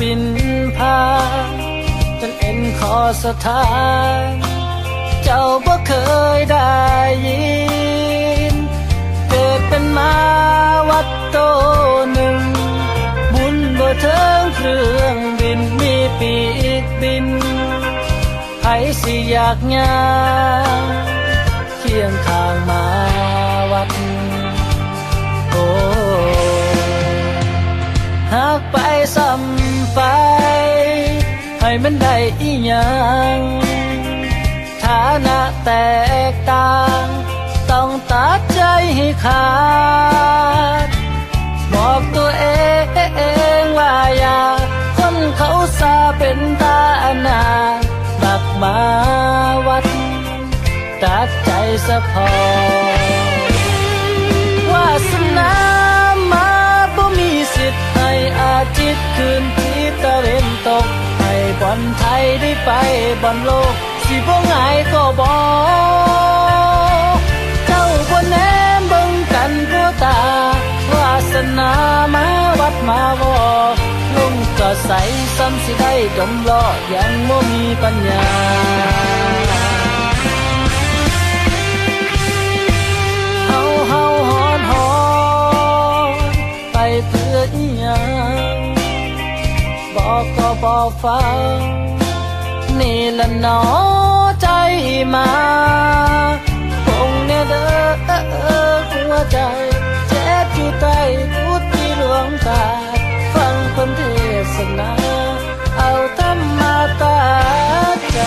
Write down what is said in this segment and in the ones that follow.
บินผ่านจนเอ็นคอสถานเจ้าบ่เคยได้ยินเกิดเป็นมาวัดโตหนึ่งบุญบ่เทิงเครื่องบินมีปีกบินไผสิอยากย่างเคียงข้างมาวัดโอ้หากไปซ้ำไปให้มันได้อีหยังฐานะแตกต่างต้องตัดใจให้ขาดบอกตัวเองว่าอย่าคนเขาซาเป็นตาอนาถบักมาวัดตัดใจสะพอวาสนามาบ่มีสิทธิ์ให้อาทิตย์คืนที่ตะเวนตกให้บอลไทยได้ไปบอลโลกสิบ่ง่ายก็บอกเจ้าบ่แนมเบิ่งกันทั่วตาวาสนามาวัดมาวอลงก็ใสซ้ำสิได้ดมล้อยังบ่มีปัญญาเฮาฮอนไปเพื่ออีหยังบอกก็บ่ฟังนี่ละหนอใจมาคงแน่เด้อหัวใจเจ็บอยู่ใต้กุฏิหลวงตาฟังเพิ่นเทศนาเอาธรรมะตัดใจ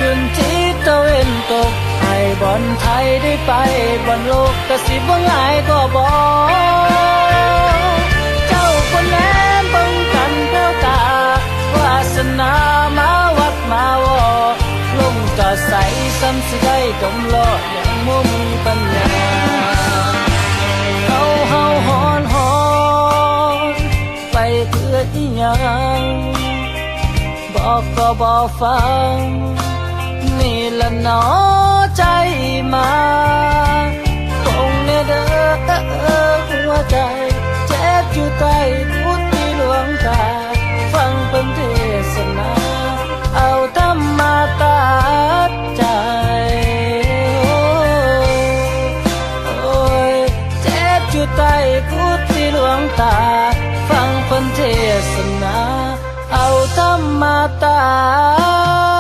ขึ้นที่ตะเวนตกให้บอลไทยได้ไปบอลโลกกะสิบ่ง่ายก็บอกเจ้าคนแน่เบิ่งกันแก้วตาวาสนามาวัดมาวอลงก็ใสซ้ำสิได้ดมล้อยังบ่มีปัญญาเฮาฮอนไปเพื่ออีหยังบอกก็บ่ฟังนี่ละหนอใจมาคงแน่เด้อหัวใจเจ็บอยู่ใต้กุฏิหลวงตาฟังเพิ่นเทศนาเอาธรรมะตัดใจโอ้ยเจ็บอยู่ใต้กุฏิหลวงตาฟังเพิ่นเทศนาเอาธรรมะตัด